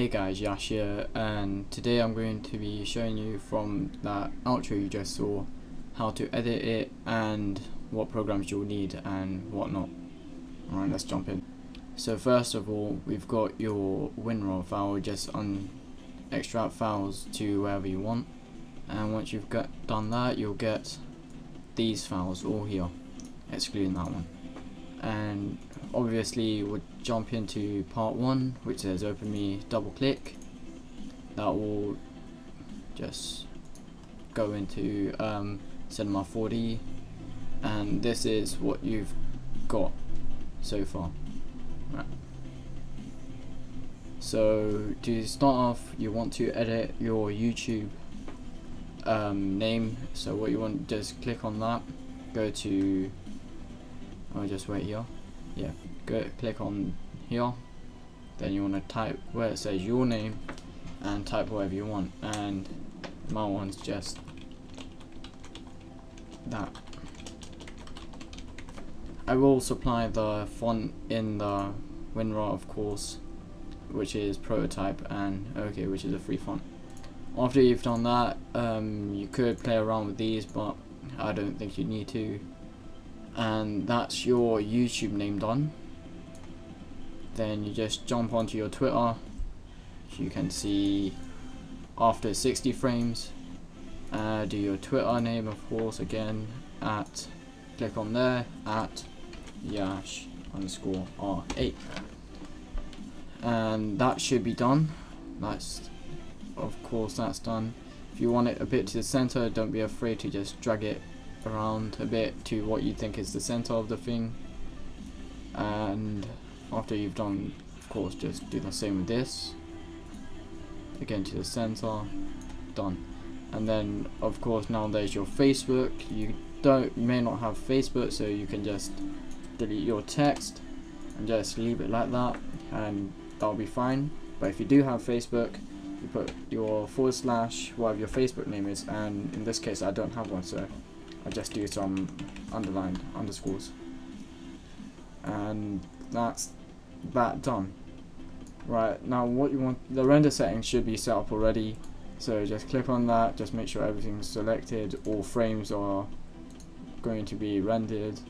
Hey guys, Yash here, and today I'm going to be showing you from that outro you just saw how to edit it and what programs you'll need and whatnot. Alright, let's jump in. So first of all, we've got your WinRAR file. Just extract files to wherever you want, and once you've done that, you'll get these files all here, excluding that one. And obviously we'll jump into part 1, which says open me, double click. That will just go into Cinema 4D, and this is what you've got so far. Right. So to start off, you want to edit your YouTube name. So what you want, just click on that, go to, I'll just wait here, yeah, click on here, then you want to type where it says your name and type whatever you want, and my one's just that. I will supply the font in the WinRAR, of course, which is Prototype, and OK, which is a free font. After you've done that, you could play around with these, but I don't think you need to. And that's your YouTube name done. Then you just jump onto your Twitter, which you can see after 60 frames. Do your Twitter name, of course, again, click on there, @Yash_R8. And that should be done. Of course that's done. If you want it a bit to the center, don't be afraid to just drag it around a bit to what you think is the center of the thing. And after you've done, of course, just do the same with this, again to the center, done. And then of course now there's your Facebook. You may not have Facebook, so you can just delete your text and just leave it like that, and that'll be fine. But if you do have Facebook, you put your / whatever your Facebook name is, and in this case I don't have one, so I just do some underlined underscores, and that's that done. Right, now what you want, the render settings should be set up already, so just click on that, just make sure everything's selected, all frames are going to be rendered.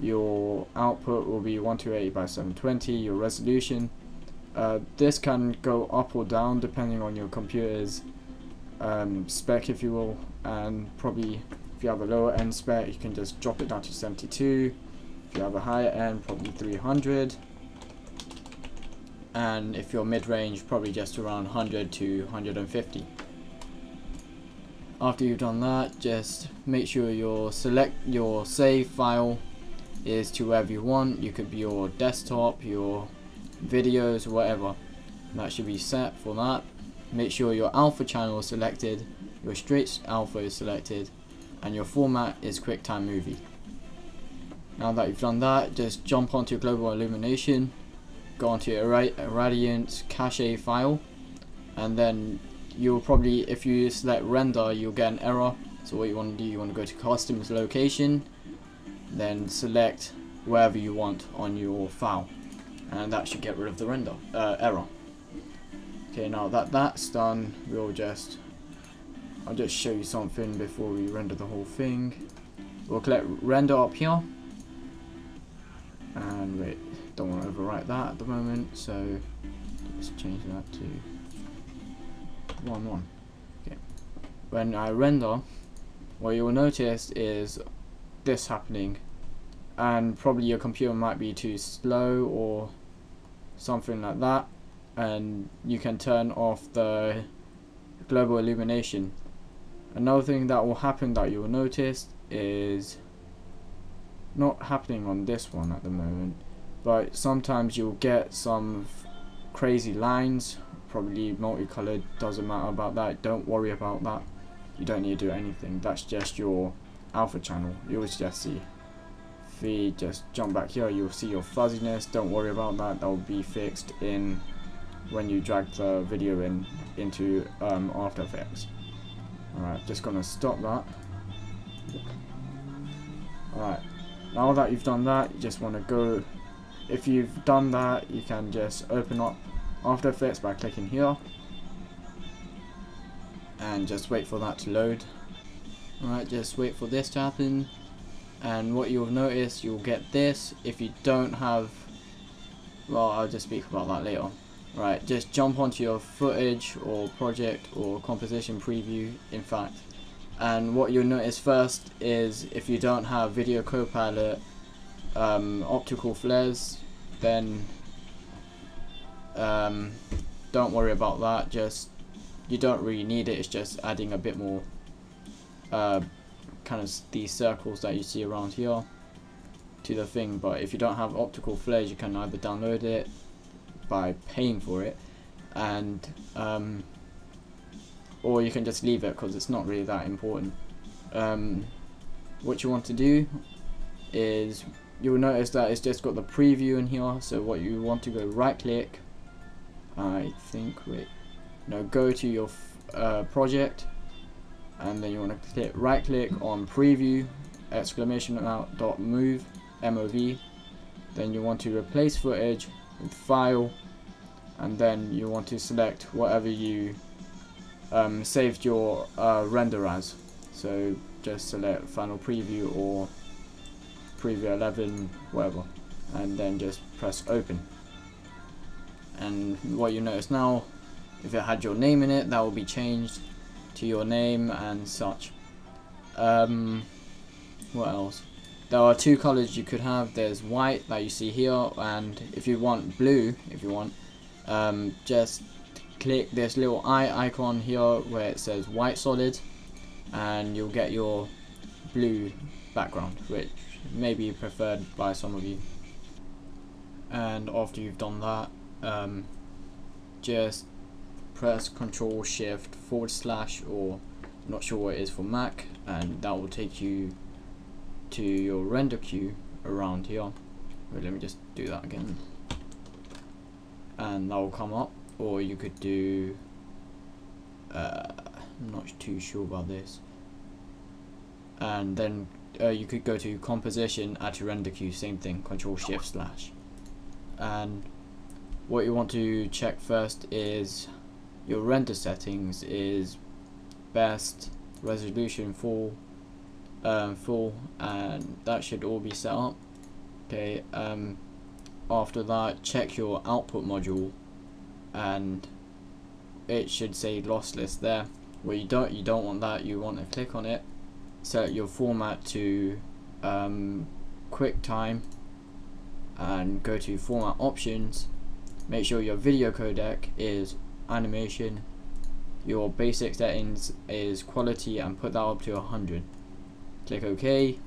Your output will be 1280 by 720, your resolution. This can go up or down depending on your computer's spec, if you will, and probably if you have a lower end spec, you can just drop it down to 72. If you have a higher end, probably 300. And if you're mid-range, probably just around 100 to 150. After you've done that, just make sure your save file is to wherever you want. You could be your desktop, your videos, whatever. That should be set for that. Make sure your alpha channel is selected, your straight alpha is selected, and your format is QuickTime Movie. Now that you've done that, just jump onto Global Illumination, go onto Irradiance cache file, and then you'll probably, if you select render, you'll get an error. So what you want to do, you want to go to Customs Location, then select wherever you want on your file, and that should get rid of the render error. Okay, now that that's done, I'll just show you something before we render the whole thing. We'll click render up here, and wait, don't want to overwrite that at the moment, so let's change that to 1:1. Okay, when I render, what you will notice is this happening, and probably your computer might be too slow or something like that, and you can turn off the global illumination. Another thing that will happen that you will notice is not happening on this one at the moment, but sometimes you'll get some crazy lines, probably multicolored, doesn't matter about that, don't worry about that, you don't need to do anything, that's just your alpha channel. You'll just see, if we just jump back here, you'll see your fuzziness, don't worry about that, that will be fixed in when you drag the video into After Effects. Alright, just gonna stop that. Alright, now that you've done that, you just want to go, if you've done that, you can just open up After Effects by clicking here and just wait for that to load. Alright, just wait for this to happen, and what you'll notice, you'll get this. If you don't have, well, I'll just speak about that later. Right, just jump onto your footage or project or composition preview, in fact, and what you'll notice first is if you don't have Video Copilot optical flares, then don't worry about that. Just, you don't really need it. It's just adding a bit more kind of these circles that you see around here to the thing. But if you don't have optical flares, you can either download it by paying for it, and or you can just leave it because it's not really that important. What you want to do is, you'll notice that it's just got the preview in here. So what you want to go right click, go to your project, and then you want to click right click on preview, !move, MOV. Then you want to replace footage with file, and then you want to select whatever you saved your render as. So just select final preview or preview 11, whatever, and then just press open. And what you notice now, if it had your name in it, that will be changed to your name and such. What else? There are two colors you could have. There's white that you see here, and if you want blue, just click this little eye icon here where it says white solid, and you'll get your blue background, which may be preferred by some of you. And after you've done that, just press Ctrl Shift / or I'm not sure what it is for Mac, and that will take you to your render queue around here. Wait, let me just do that again, and that will come up. Or you could do I'm not too sure about this, and then you could go to composition, add to render queue, same thing, Ctrl Shift /. And what you want to check first is your render settings is best, resolution full, and that should all be set up. Okay. After that, check your output module, and it should say lossless there. Well, you don't want that. You want to click on it, set your format to QuickTime, and go to format options. Make sure your video codec is animation, your basic settings is quality, and put that up to 100. Click OK,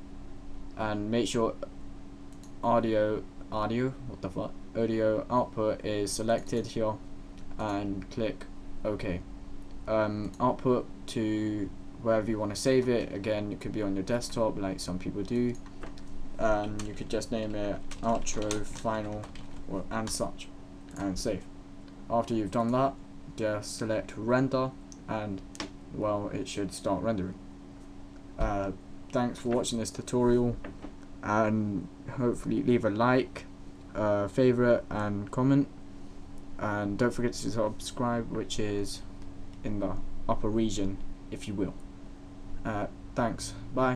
and make sure audio output is selected here, and click OK. Output to wherever you want to save it. Again, it could be on your desktop like some people do, and you could just name it outro, final, and such, and save. After you've done that, just select render, and well, it should start rendering. Thanks for watching this tutorial, and hopefully leave a like, favorite, and comment, and don't forget to subscribe, which is in the upper region, if you will. Thanks, bye.